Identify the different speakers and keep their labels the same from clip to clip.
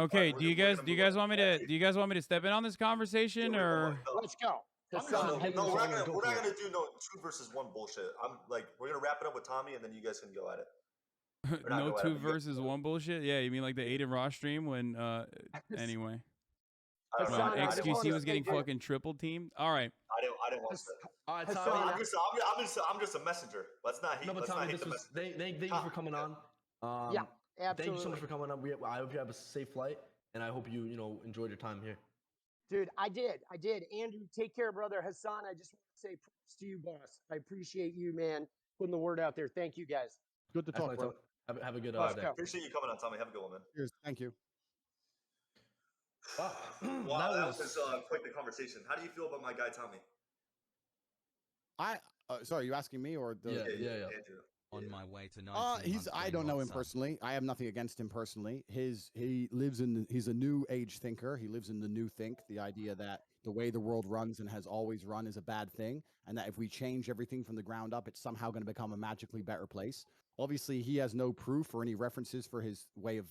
Speaker 1: Okay, do you guys want me to step in on this conversation or?
Speaker 2: Let's go.
Speaker 3: No, we're not gonna do no 2 versus 1 bullshit. We're gonna wrap it up with Tommy, and then you guys can go at it.
Speaker 1: No 2 versus 1 bullshit. Yeah, you mean like the Aiden Ross stream when? Anyway, when XQC was getting fucking triple teamed. All right.
Speaker 3: I didn't want to.
Speaker 4: All right, Tommy.
Speaker 3: I'm just a messenger. Let's not hate.
Speaker 4: No, but Tommy, thank you for coming on.
Speaker 2: Yeah, absolutely.
Speaker 4: Thank you so much for coming on. I hope you have a safe flight, and I hope you enjoyed your time here.
Speaker 2: Dude, I did. Andrew, take care, brother. Hasan, I just want to say props to you, boss. I appreciate you, man, putting the word out there. Thank you, guys.
Speaker 5: Good to talk, bro.
Speaker 4: Have a good day.
Speaker 3: Appreciate you coming on, Tommy. Have a good one, man.
Speaker 5: Cheers. Thank you.
Speaker 3: Wow, that was quite the conversation. How do you feel about my guy, Tommy?
Speaker 5: Sorry, you asking me or the?
Speaker 4: Yeah.
Speaker 3: Andrew.
Speaker 6: On my way to 19
Speaker 5: I don't know him personally. I have nothing against him personally. He's a new age thinker. He lives in the new think, the idea that the way the world runs and has always run is a bad thing, and that if we change everything from the ground up, it's somehow going to become a magically better place. Obviously, he has no proof or any references for his way of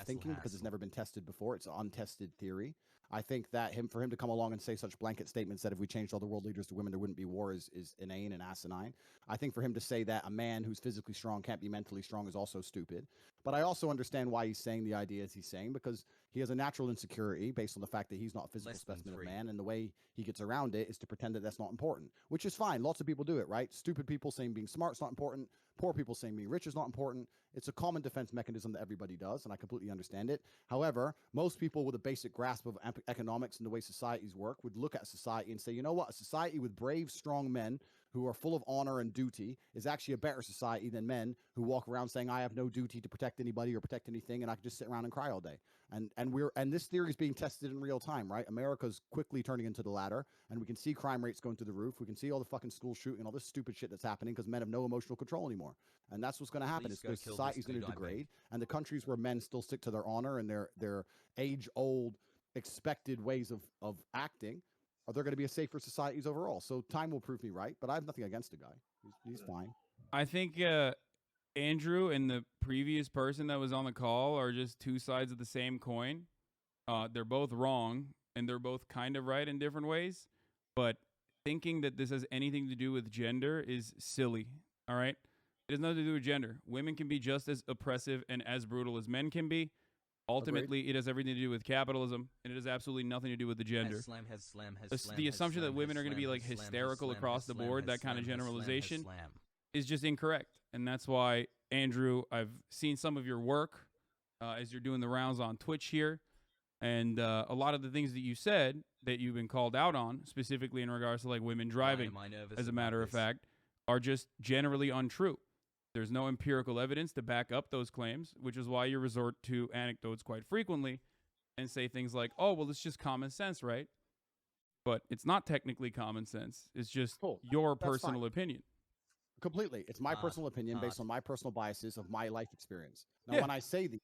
Speaker 5: thinking because it's never been tested before. It's an untested theory. I think that for him to come along and say such blanket statements that if we changed all the world leaders to women, there wouldn't be war is inane and asinine. I think for him to say that a man who's physically strong can't be mentally strong is also stupid. But I also understand why he's saying the ideas he's saying, because he has a natural insecurity based on the fact that he's not a physical specimen of man, and the way he gets around it is to pretend that that's not important, which is fine. Lots of people do it, right? Stupid people saying being smart is not important. Poor people saying being rich is not important. It's a common defense mechanism that everybody does, and I completely understand it. However, most people with a basic grasp of economics and the way societies work would look at society and say, you know what? A society with brave, strong men who are full of honor and duty is actually a better society than men who walk around saying, I have no duty to protect anybody or protect anything, and I can just sit around and cry all day. And this theory is being tested in real time, right? America's quickly turning into the latter, and we can see crime rates going through the roof. We can see all the fucking school shooting, all this stupid shit that's happening because men have no emotional control anymore. And that's what's going to happen. Is the society's going to degrade, and the countries where men still stick to their honor and their age-old expected ways of acting, are there going to be a safer societies overall? So time will prove me right, but I have nothing against the guy. He's fine.
Speaker 1: I think Andrew and the previous person that was on the call are just two sides of the same coin. They're both wrong, and they're both kind of right in different ways. But thinking that this has anything to do with gender is silly, all right? It has nothing to do with gender. Women can be just as oppressive and as brutal as men can be. Ultimately, It has everything to do with capitalism, and it has absolutely nothing to do with the gender. The assumption that women are going to be like hysterical across the board, that kind of generalization, is just incorrect. And that's why, Andrew, I've seen some of your work as you're doing the rounds on Twitch here, and a lot of the things that you said that you've been called out on, specifically in regards to like women driving, as a matter of fact, are just generally untrue. There's no empirical evidence to back up those claims, which is why you resort to anecdotes quite frequently and say things like, oh, well, it's just common sense, right? But it's not technically common sense. It's just your personal opinion.
Speaker 5: Completely. It's my personal opinion based on my personal biases of my life experience. Now, when I say these,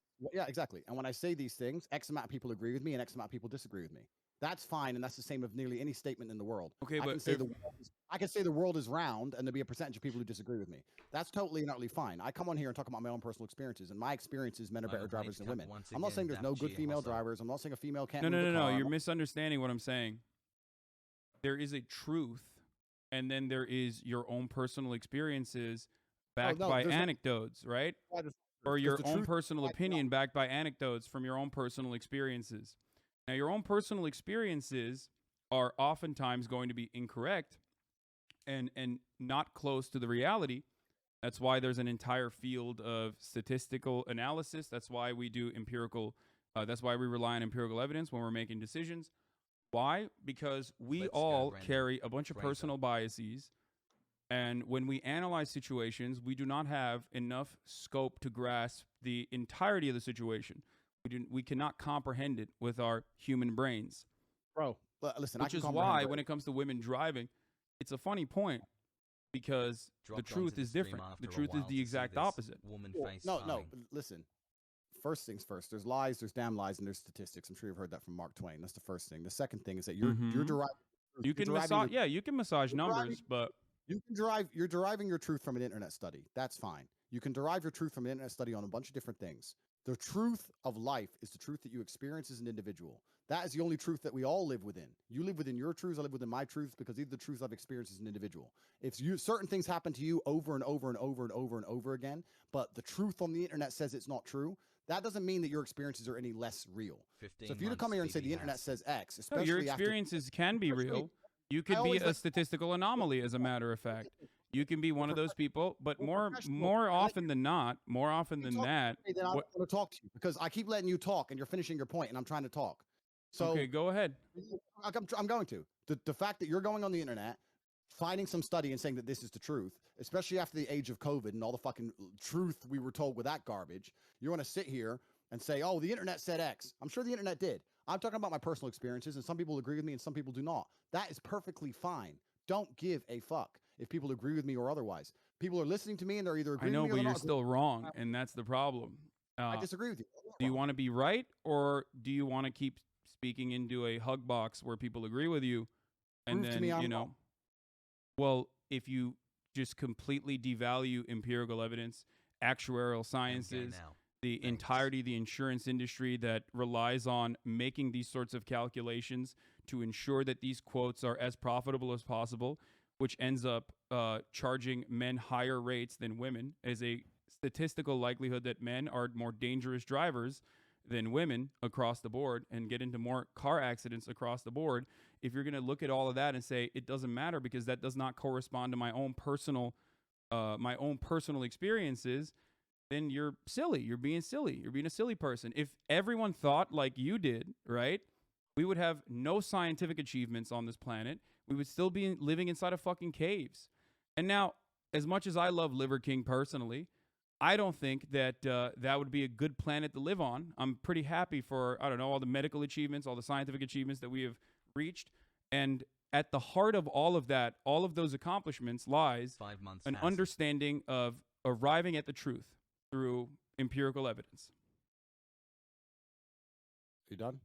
Speaker 5: exactly. And when I say these things, X amount of people agree with me and X amount of people disagree with me. That's fine, and that's the same of nearly any statement in the world. Okay, but I can say the world is round, and there'll be a percentage of people who disagree with me. That's totally and utterly fine. I come on here and talk about my own personal experiences, and my experiences, men are better drivers than women. I'm not saying there's no good female drivers. I'm not saying a female can't.
Speaker 1: No. You're misunderstanding what I'm saying. There is a truth, and then there is your own personal experiences backed by anecdotes, right? Or your own personal opinion backed by anecdotes from your own personal experiences. Now, your own personal experiences are oftentimes going to be incorrect and not close to the reality. That's why there's an entire field of statistical analysis. That's why we do empirical. That's why we rely on empirical evidence when we're making decisions. Why? Because we all carry a bunch of personal biases. And when we analyze situations, we do not have enough scope to grasp the entirety of the situation. We cannot comprehend it with our human brains.
Speaker 5: Bro, listen.
Speaker 1: Which is why when it comes to women driving, it's a funny point because the truth is different. The truth is the exact opposite.
Speaker 5: No, listen. First things first. There's lies, there's damn lies, and there's statistics. I'm sure you've heard that from Mark Twain. That's the first thing. The second thing is that you're deriving.
Speaker 1: You can massage numbers, but
Speaker 5: you're deriving your truth from an internet study. That's fine. You can derive your truth from an internet study on a bunch of different things. The truth of life is the truth that you experience as an individual. That is the only truth that we all live within. You live within your truths, I live within my truths, because these are the truths I've experienced as an individual. If certain things happen to you over and over and over and over and over again, but the truth on the internet says it's not true, that doesn't mean that your experiences are any less real. So if you come here and say the internet says X, especially
Speaker 1: your experiences can be real. You could be a statistical anomaly, as a matter of fact. You can be one of those people, but more often than not, more often than that,
Speaker 5: then I don't want to talk to you because I keep letting you talk and you're finishing your point and I'm trying to talk. So
Speaker 1: okay, go ahead.
Speaker 5: I'm going to. The fact that you're going on the internet, finding some study and saying that this is the truth, especially after the age of COVID and all the fucking truth we were told with that garbage, you want to sit here and say, oh, the internet said X. I'm sure the internet did. I'm talking about my personal experiences, and some people agree with me and some people do not. That is perfectly fine. Don't give a fuck if people agree with me or otherwise. People are listening to me and they're either agreeing with me or
Speaker 1: but
Speaker 5: they're
Speaker 1: you're
Speaker 5: not
Speaker 1: still wrong, and that's the problem.
Speaker 5: I disagree with you.
Speaker 1: Do you want to be right, or do you want to keep speaking into a hug box where people agree with you, and
Speaker 5: Prove to
Speaker 1: then
Speaker 5: me I'm wrong.
Speaker 1: Well, if you just completely devalue empirical evidence, actuarial sciences, the entirety of the insurance industry that relies on making these sorts of calculations to ensure that these quotes are as profitable as possible, which ends up charging men higher rates than women, as a statistical likelihood that men are more dangerous drivers than women across the board and get into more car accidents across the board. If you're going to look at all of that and say it doesn't matter because that does not correspond to my own personal experiences, then you're silly. You're being silly. You're being a silly person. If everyone thought like you did, right, we would have no scientific achievements on this planet. We would still be living inside of fucking caves. And now, as much as I love Liver King personally, I don't think that that would be a good planet to live on. I'm pretty happy for, I don't know, all the medical achievements, all the scientific achievements that we have reached. And at the heart of all of that, all of those accomplishments lies an understanding of arriving at the truth through empirical evidence.
Speaker 5: You done?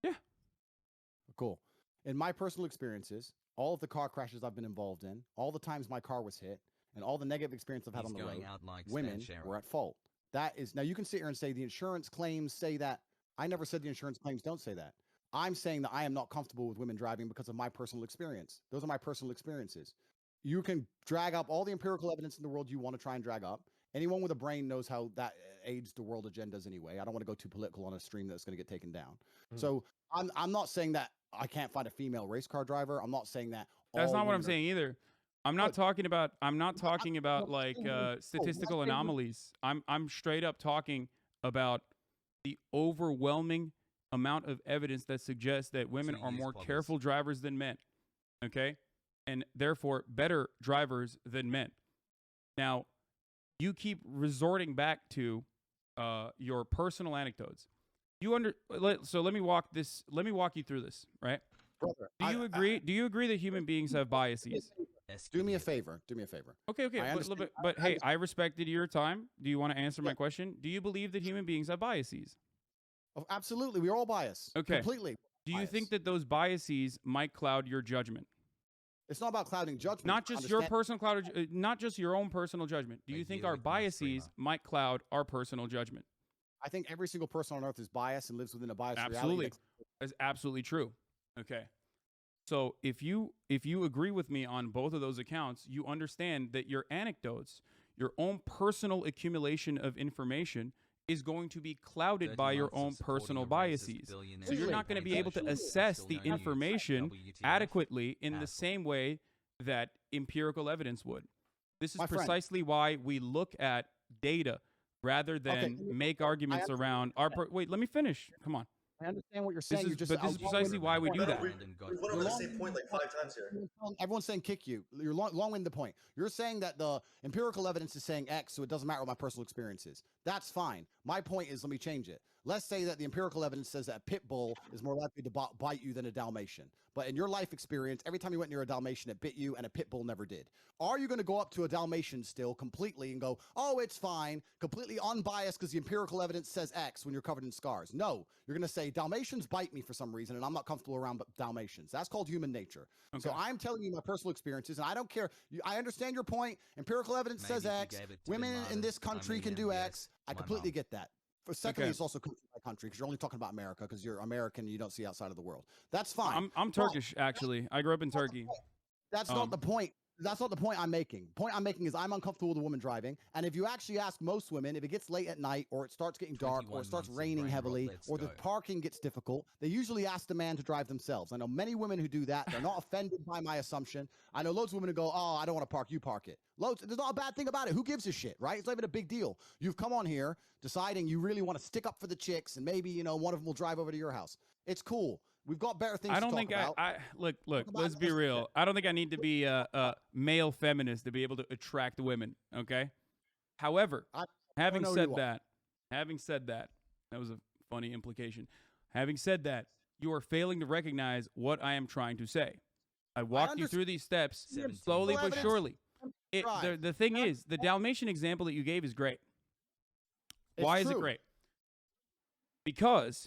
Speaker 1: Yeah.
Speaker 5: Cool. In my personal experiences, all of the car crashes I've been involved in, all the times my car was hit, and all the negative experience I've had on the road, women were at fault. That is, now you can sit here and say the insurance claims say that. I never said the insurance claims don't say that. I'm saying that I am not comfortable with women driving because of my personal experience. Those are my personal experiences. You can drag up all the empirical evidence in the world you want to try and drag up. Anyone with a brain knows how that aids the world agendas anyway. I don't want to go too political on a stream that's going to get taken down. So I'm not saying that I can't find a female race car driver. I'm not saying that.
Speaker 1: That's not what I'm saying either. I'm not talking about like statistical anomalies. I'm straight up talking about the overwhelming amount of evidence that suggests that women are more careful drivers than men. Okay? And therefore better drivers than men. Now, you keep resorting back to your personal anecdotes. So let me walk you through this, right?
Speaker 5: Brother,
Speaker 1: Do you agree that human beings have biases?
Speaker 5: Do me a favor.
Speaker 1: Okay. But hey, I respected your time. Do you want to answer my question? Do you believe that human beings have biases?
Speaker 5: Oh, absolutely. We're all biased.
Speaker 1: Okay.
Speaker 5: Completely.
Speaker 1: Do you think that those biases might cloud your judgment?
Speaker 5: It's not about clouding judgment.
Speaker 1: Not just your personal not just your own personal judgment. Do you think our biases might cloud our personal judgment?
Speaker 5: I think every single person on earth is biased and lives within a biased reality.
Speaker 1: Absolutely. That's absolutely true. Okay. So if you agree with me on both of those accounts, you understand that your anecdotes, your own personal accumulation of information is going to be clouded by your own personal biases. So you're not going to be able to assess the information adequately in the same way that empirical evidence would. This is precisely why we look at data rather than make arguments around our... Wait, let me finish. Come on.
Speaker 5: I understand what you're saying.
Speaker 1: This is precisely why we do that.
Speaker 3: We went over the same point like 5 times here.
Speaker 5: Everyone's saying kick you. You're long-winded the point. You're saying that the empirical evidence is saying X, so it doesn't matter what my personal experience is. That's fine. My point is, let me change it. Let's say that the empirical evidence says that a pit bull is more likely to bite you than a Dalmatian. But in your life experience, every time you went near a Dalmatian, it bit you, and a pit bull never did. Are you going to go up to a Dalmatian still completely and go, oh, it's fine, completely unbiased because the empirical evidence says X when you're covered in scars? No, you're going to say Dalmatians bite me for some reason, and I'm not comfortable around Dalmatians. That's called human nature. Okay. So I'm telling you my personal experiences, and I don't care. I understand your point. Empirical evidence says X. Women in this country can do X. I completely get that. Secondly, it's also country by country because you're only talking about America because you're American and you don't see outside of the world. That's fine.
Speaker 1: I'm Turkish, actually. I grew up in Turkey.
Speaker 5: That's not the point. That's not the point I'm making. The point I'm making is I'm uncomfortable with a woman driving. And if you actually ask most women, if it gets late at night or it starts getting dark or it starts raining heavily or the parking gets difficult, they usually ask the man to drive themselves. I know many women who do that. They're not offended by my assumption. I know loads of women who go, oh, I don't want to park. You park it. Loads. There's not a bad thing about it. Who gives a shit, right? It's not even a big deal. You've come on here deciding you really want to stick up for the chicks and maybe, you know, one of them will drive over to your house. It's cool. We've got better things to talk about.
Speaker 1: Look, let's be real. I don't think I need to be a male feminist to be able to attract women, okay? However, having said that, that was a funny implication. Having said that, you are failing to recognize what I am trying to say. I walked you through these steps slowly but surely. The thing is, the Dalmatian example that you gave is great. Why is it great? Because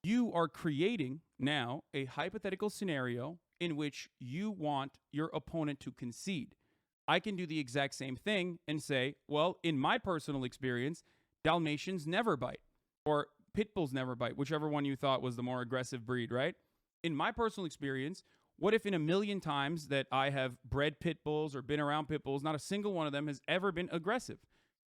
Speaker 1: you are creating now a hypothetical scenario in which you want your opponent to concede. I can do the exact same thing and say, well, in my personal experience, Dalmatians never bite, or pit bulls never bite, whichever one you thought was the more aggressive breed, right? In my personal experience, what if in a million times that I have bred pit bulls or been around pit bulls, not a single one of them has ever been aggressive?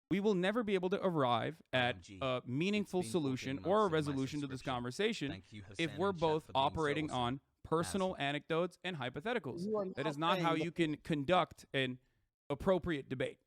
Speaker 1: We will never be able to arrive at a meaningful solution or a resolution to this conversation if we're both operating on personal anecdotes and hypotheticals. That is not how you can conduct an appropriate debate.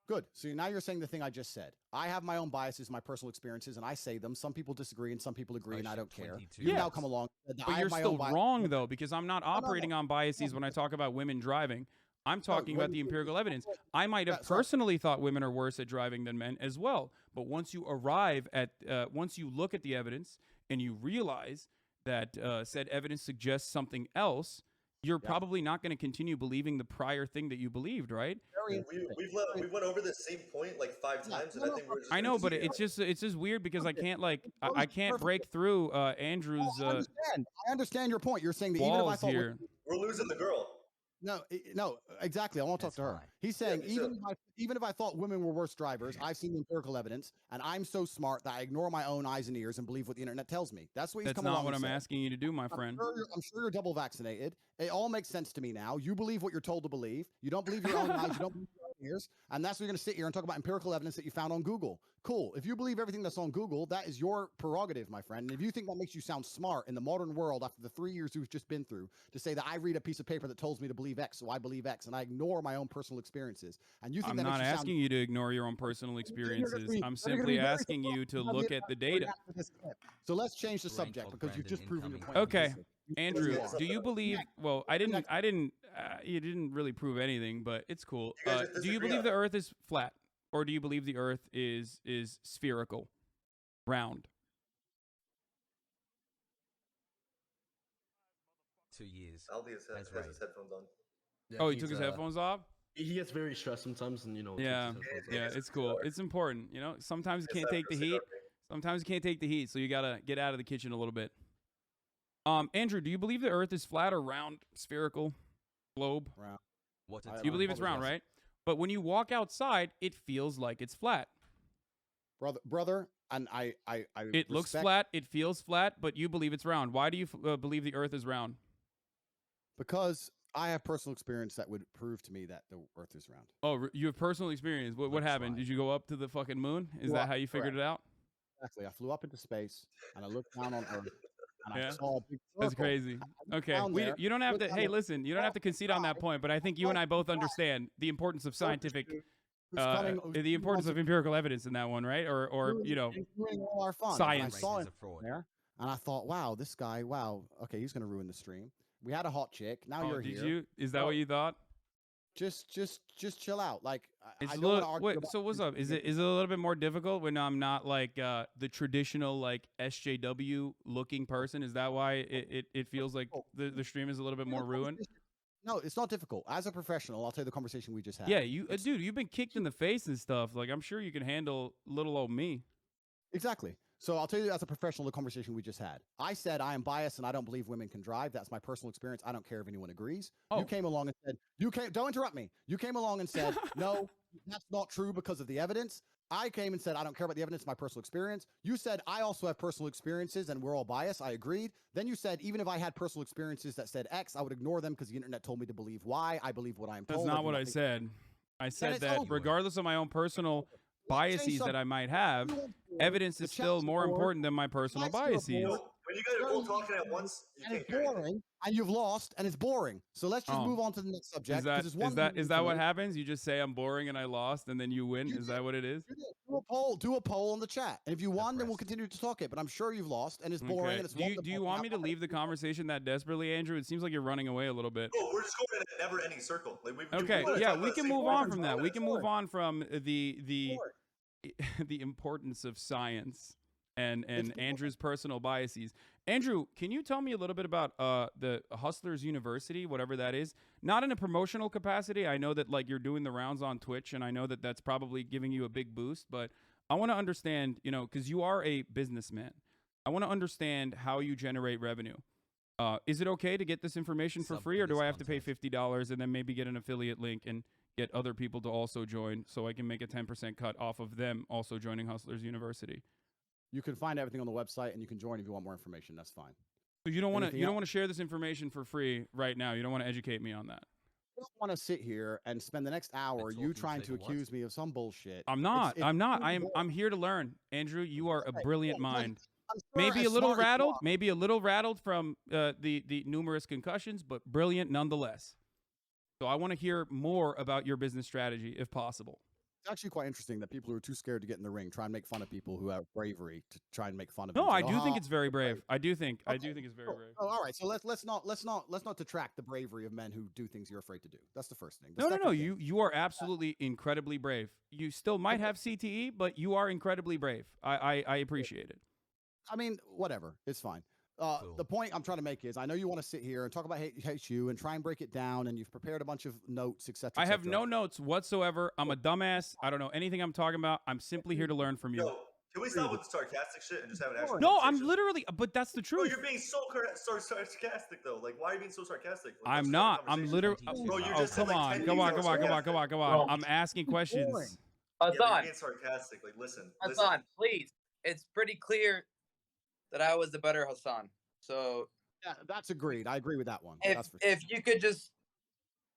Speaker 5: Good. So now you're saying the thing I just said. I have my own biases, my personal experiences, and I say them. Some people disagree and some people agree, and I don't care. You now come along.
Speaker 1: But you're still wrong, though, because I'm not operating on biases when I talk about women driving. I'm talking about the empirical evidence. I might have personally thought women are worse at driving than men as well. But once you arrive at, once you look at the evidence and you realize that said evidence suggests something else, you're probably not going to continue believing the prior thing that you believed, right?
Speaker 3: We went over the same point like 5 times, and I think we're just.
Speaker 1: I know, but it's just weird because I can't I can't break through Andrew's.
Speaker 5: I understand your point. You're saying that even if I thought
Speaker 3: we're losing the girl.
Speaker 5: No, exactly. I want to talk to her. He's saying even if I thought women were worse drivers, I've seen the empirical evidence, and I'm so smart that I ignore my own eyes and ears and believe what the internet tells me. That's what he's coming along.
Speaker 1: That's not what I'm asking you to do, my friend.
Speaker 5: I'm sure you're double vaccinated. It all makes sense to me now. You believe what you're told to believe. You don't believe your own eyes. You don't believe your own ears. And that's why you're going to sit here and talk about empirical evidence that you found on Google. Cool. If you believe everything that's on Google, that is your prerogative, my friend. And if you think that makes you sound smart in the modern world after the 3 years you've just been through, to say that I read a piece of paper that tells me to believe X, so I believe X, and I ignore my own personal experiences, and you think
Speaker 1: I'm not asking you to ignore your own personal experiences. I'm simply asking you to look at the data.
Speaker 5: So let's change the subject because you've just proven your point.
Speaker 1: Okay. Andrew, do you believe? Well, you didn't really prove anything, but it's cool. Do you believe the Earth is flat, or do you believe the Earth is spherical, round?
Speaker 6: 2 years.
Speaker 3: Aldi has his headphones on.
Speaker 1: Yeah, he took his headphones off.
Speaker 4: He gets very stressed sometimes, and
Speaker 1: Yeah, it's cool. It's important. Sometimes you can't take the heat. Sometimes you can't take the heat, so you gotta get out of the kitchen a little bit. Andrew, do you believe the Earth is flat or round, spherical, globe?
Speaker 5: Round.
Speaker 1: You believe it's round, right? But when you walk outside, it feels like it's flat.
Speaker 5: Brother, and I
Speaker 1: it looks flat, it feels flat, but you believe it's round. Why do you believe the Earth is round?
Speaker 5: Because I have personal experience that would prove to me that the Earth is round.
Speaker 1: Oh, you have personal experience. What happened? Did you go up to the fucking moon? Is that how you figured it out?
Speaker 5: Exactly. I flew up into space, and I looked down on Earth. And I saw a big circle.
Speaker 1: That's crazy. Okay, you don't have to. Hey, listen, you don't have to concede on that point. But I think you and I both understand the importance of scientific, the importance of empirical evidence in that one, right? Or
Speaker 5: all our fun.
Speaker 1: Science.
Speaker 5: I saw him there, and I thought, wow, this guy, okay, he's gonna ruin the stream. We had a hot chick. Now you're here.
Speaker 1: Is that what you thought?
Speaker 5: Just chill out. Like
Speaker 1: It's
Speaker 5: I
Speaker 1: a
Speaker 5: don't want to
Speaker 1: little,
Speaker 5: argue
Speaker 1: wait,
Speaker 5: about
Speaker 1: so what's
Speaker 5: this
Speaker 1: up? Is it a little bit more difficult when I'm not like the traditional like SJW looking person? Is that why it feels like the stream is a little bit more ruined?
Speaker 5: No, it's not difficult. As a professional, I'll tell you the conversation we just had.
Speaker 1: Yeah, you dude, you've been kicked in the face and stuff. Like I'm sure you can handle little old me.
Speaker 5: Exactly. So I'll tell you as a professional the conversation we just had. I said I am biased and I don't believe women can drive. That's my personal experience. I don't care if anyone agrees.
Speaker 1: Oh.
Speaker 5: You came along and said, don't interrupt me. You came along and said, no, that's not true because of the evidence. I came and said, I don't care about the evidence, my personal experience. You said, I also have personal experiences and we're all biased. I agreed. Then you said, even if I had personal experiences that said X, I would ignore them because the internet told me to believe Y. I believe what I am told.
Speaker 1: That's not what I said. I said that regardless of my own personal biases that I might have, evidence is still more important than my personal biases.
Speaker 3: When you guys are both talking at once, you
Speaker 5: and
Speaker 3: can't
Speaker 5: it's
Speaker 3: hear anything.
Speaker 5: boring, and you've lost, and it's boring. So let's just move on to the next subject.
Speaker 1: Is that what happens? You just say I'm boring and I lost, and then you win? Is that what it is?
Speaker 5: Do a poll on the chat, and if you won, then we'll continue to talk it. But I'm sure you've lost, and it's boring. And it's
Speaker 1: do you want me to leave the conversation that desperately, Andrew? It seems like you're running away a little bit.
Speaker 3: No, we're just going in a never-ending circle. Like,
Speaker 1: Okay, yeah, we can move on from that. We can move on from the importance of science and Andrew's personal biases. Andrew, can you tell me a little bit about the Hustlers University, whatever that is? Not in a promotional capacity. I know that like you're doing the rounds on Twitch, and I know that that's probably giving you a big boost. But I want to understand, because you are a businessman. I want to understand how you generate revenue. Is it okay to get this information for free, or do I have to pay $50 and then maybe get an affiliate link and get other people to also join so I can make a 10% cut off of them also joining Hustlers University?
Speaker 5: You can find everything on the website, and you can join if you want more information. That's fine.
Speaker 1: So you don't want to share this information for free right now. You don't want to educate me on that.
Speaker 5: I don't want to sit here and spend the next hour you trying to accuse me of some bullshit.
Speaker 1: I'm not. I'm here to learn. Andrew, you are a brilliant mind. Maybe a little rattled from the numerous concussions, but brilliant nonetheless. So I want to hear more about your business strategy if possible.
Speaker 5: It's actually quite interesting that people who are too scared to get in the ring try and make fun of people who have bravery to try and make fun of.
Speaker 1: No, I do think it's very brave. I do think it's very brave.
Speaker 5: Oh, all right. So let's not detract the bravery of men who do things you're afraid to do. That's the first thing.
Speaker 1: No. You are absolutely incredibly brave. You still might have CTE, but you are incredibly brave. I appreciate it.
Speaker 5: I mean, whatever. It's fine. The point I'm trying to make is I know you want to sit here and talk about hate you and try and break it down, and you've prepared a bunch of notes, etc.
Speaker 1: I have no notes whatsoever. I'm a dumbass. I don't know anything I'm talking about. I'm simply here to learn from you.
Speaker 3: Yo, can we stop with the sarcastic shit and just have an actual
Speaker 1: No,
Speaker 3: conversation?
Speaker 1: I'm literally, but that's the truth.
Speaker 3: Bro, you're being so sarcastic though. Like, why are you being so sarcastic? Like,
Speaker 1: I'm not. I'm literally.
Speaker 3: Bro, you
Speaker 1: Oh,
Speaker 3: just
Speaker 1: come
Speaker 3: said, like,
Speaker 1: on.
Speaker 3: 10
Speaker 1: Come on.
Speaker 3: things
Speaker 1: Come on.
Speaker 3: that
Speaker 1: Come
Speaker 3: were
Speaker 1: on. Come on. Come on.
Speaker 3: sarcastic.
Speaker 1: I'm asking questions.
Speaker 3: Yeah,
Speaker 7: Hasan,
Speaker 3: you're being sarcastic. Like, listen.
Speaker 7: Hasan, please. It's pretty clear that I was the better Hasan. So
Speaker 5: yeah, that's agreed. I agree with that one.
Speaker 7: If you could just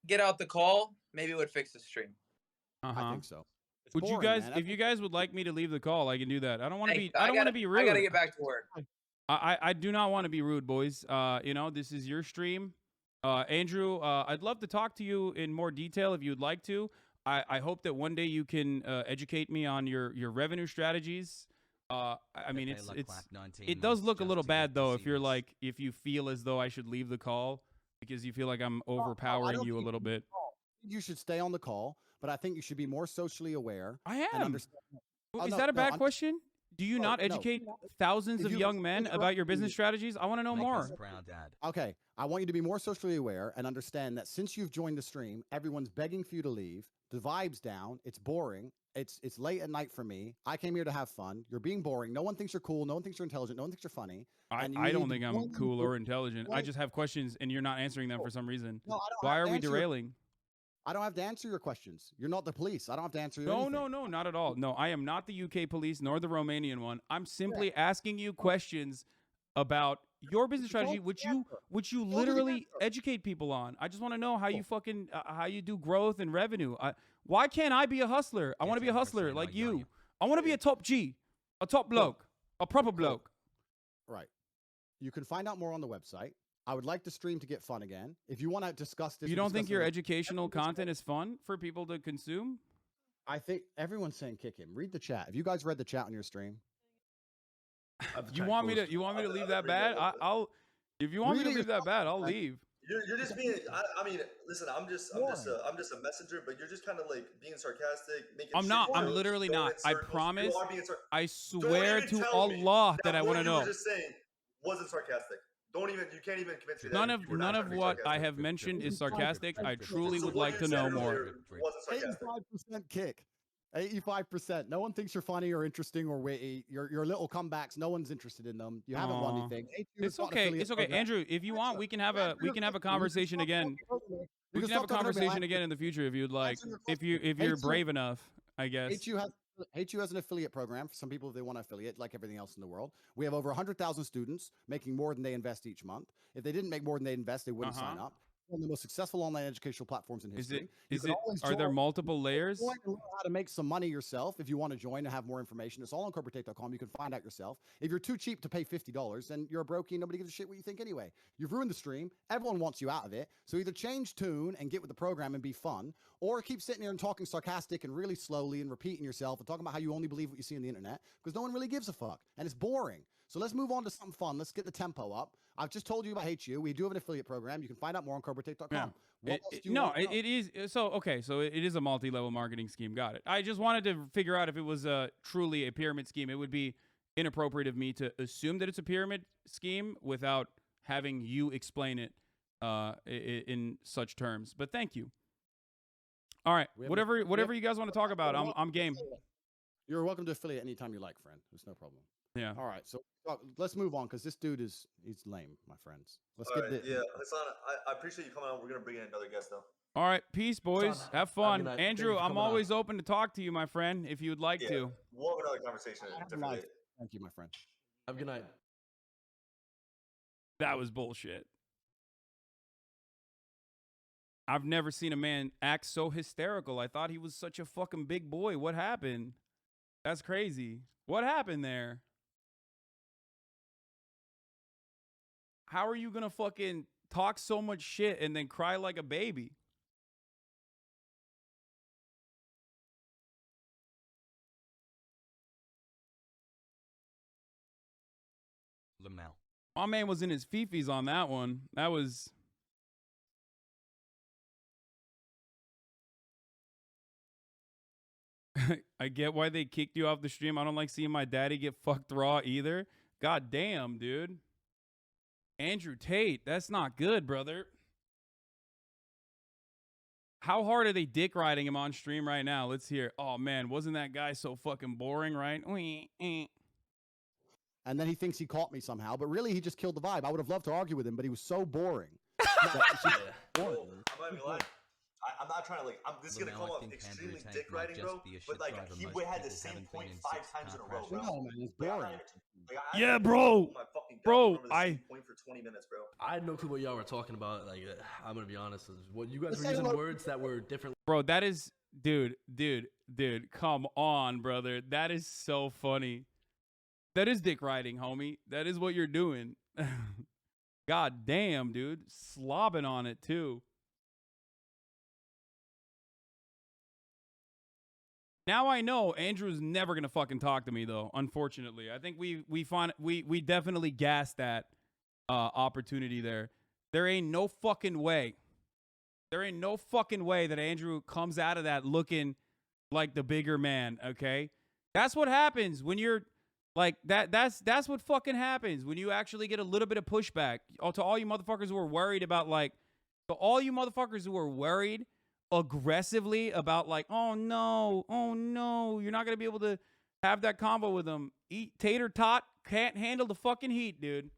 Speaker 7: get out the call, maybe it would fix the stream.
Speaker 5: I think so.
Speaker 1: Would you guys, if you guys would like me to leave the call, I can do that. I don't want to be. I don't want to be rude.
Speaker 7: I gotta get back to work.
Speaker 1: I do not want to be rude, boys. This is your stream. Andrew, I'd love to talk to you in more detail if you'd like to. I hope that one day you can educate me on your revenue strategies. I mean, it does look a little bad though if you feel as though I should leave the call because you feel like I'm overpowering you a little bit.
Speaker 5: You should stay on the call, but I think you should be more socially aware.
Speaker 1: I am. Is that a bad question? Do you not educate thousands of young men about your business strategies? I want to know more.
Speaker 5: Okay, I want you to be more socially aware and understand that since you've joined the stream, everyone's begging for you to leave. The vibe's down. It's boring. It's late at night for me. I came here to have fun. You're being boring. No one thinks you're cool. No one thinks you're intelligent. No one thinks you're funny.
Speaker 1: I don't think I'm cool or intelligent. I just have questions and you're not answering them for some reason. Why are we derailing?
Speaker 5: I don't have to answer your questions. You're not the police. I don't have to answer you.
Speaker 1: No, not at all. No, I am not the UK police nor the Romanian one. I'm simply asking you questions about your business strategy, which you literally educate people on. I just want to know how you fucking how you do growth and revenue. Why can't I be a hustler? I want to be a hustler like you. I want to be a top G, a top bloke, a proper bloke.
Speaker 5: Right. You can find out more on the website. I would like the stream to get fun again. If you want to discuss this,
Speaker 1: you don't think your educational content is fun for people to consume?
Speaker 5: I think everyone's saying kick him. Read the chat. Have you guys read the chat on your stream?
Speaker 1: You want me to leave that bad? I'll. If you want me to leave that bad, I'll leave.
Speaker 3: You're just being. I mean, listen. I'm just a messenger, but you're just kind of like being sarcastic, making.
Speaker 1: I'm not. I'm literally not. I promise. I swear to Allah that I want to know.
Speaker 3: You were just saying wasn't sarcastic. Don't even. You can't even convince me.
Speaker 1: None of what I have mentioned is sarcastic. I truly would like to know more.
Speaker 5: 85% kick. 85%. No one thinks you're funny or interesting or witty. Your little comebacks, no one's interested in them. You haven't won anything.
Speaker 1: It's okay. It's okay, Andrew. If you want, we can have a conversation again. We can have a conversation again in the future if you'd like. If you're brave enough, I guess.
Speaker 5: HU has an affiliate program for some people if they want to affiliate, like everything else in the world. We have over 100,000 students making more than they invest each month. If they didn't make more than they invest, they wouldn't sign up. One of the most successful online educational platforms in history.
Speaker 1: Are there multiple layers?
Speaker 5: Learn how to make some money yourself. If you want to join and have more information, it's all on corporatate.com. You can find out yourself. If you're too cheap to pay $50, then you're a brokey. Nobody gives a shit what you think anyway. You've ruined the stream. Everyone wants you out of it. So either change tune and get with the program and be fun, or keep sitting here and talking sarcastic and really slowly and repeating yourself and talking about how you only believe what you see on the internet because no one really gives a fuck and it's boring. So let's move on to something fun. Let's get the tempo up. I've just told you about HU. We do have an affiliate program. You can find out more on corporatate.com.
Speaker 1: Yeah. It is. So, okay. So it is a multi-level marketing scheme. Got it. I just wanted to figure out if it was truly a pyramid scheme. It would be inappropriate of me to assume that it's a pyramid scheme without having you explain it in such terms. But thank you. All right. Whatever you guys want to talk about, I'm game.
Speaker 5: You're welcome to affiliate anytime you like, friend. There's no problem.
Speaker 1: Yeah.
Speaker 5: All right. So let's move on because this dude he's lame, my friends. Let's
Speaker 3: All
Speaker 5: get
Speaker 3: right, yeah, Hasan, I appreciate you coming on. We're gonna bring in another guest though.
Speaker 1: All right. Peace, boys.
Speaker 4: Hasan,
Speaker 1: have fun.
Speaker 4: good night.
Speaker 1: Andrew, I'm always open to talk to you, my friend, if you would like to.
Speaker 3: We'll have another conversation.
Speaker 5: Thank you, my friend.
Speaker 4: Have a good night.
Speaker 1: That was bullshit. I've never seen a man act so hysterical. I thought he was such a fucking big boy. What happened? That's crazy. What happened there? How are you gonna fucking talk so much shit and then cry like a baby?
Speaker 6: Lamel.
Speaker 1: My man was in his fifis on that one. That was... I get why they kicked you off the stream. I don't like seeing my daddy get fucked raw either. God damn, dude. Andrewtate, that's not good, brother. How hard are they dick riding him on stream right now? Let's hear. Oh, man, wasn't that guy so fucking boring, right?
Speaker 5: And then he thinks he caught me somehow, but really he just killed the vibe. I would have loved to argue with him, but he was so boring.
Speaker 3: I'm not even lying. I'm not trying to this is gonna come off extremely dick riding, bro. But he had the same point 5 times in a row, bro.
Speaker 5: No, man, it's boring.
Speaker 1: Yeah, bro. Bro,
Speaker 3: point for 20 minutes, bro.
Speaker 4: I had no clue what y'all were talking about. I'm gonna be honest. What you guys were using words that were different.
Speaker 1: Bro, that is, dude. Come on, brother. That is so funny. That is dick riding, homie. That is what you're doing. God damn, dude. Slobbing on it too. Now I know Andrew's never gonna fucking talk to me though. Unfortunately, I think we definitely gassed that opportunity there. There ain't no fucking way. There ain't no fucking way that Andrew comes out of that looking like the bigger man. Okay, that's what happens when you're like that. That's what fucking happens when you actually get a little bit of pushback. To all you motherfuckers who are worried about to all you motherfuckers who are worried aggressively about oh no, you're not gonna be able to have that combo with them. Tater tot can't handle the fucking heat, dude.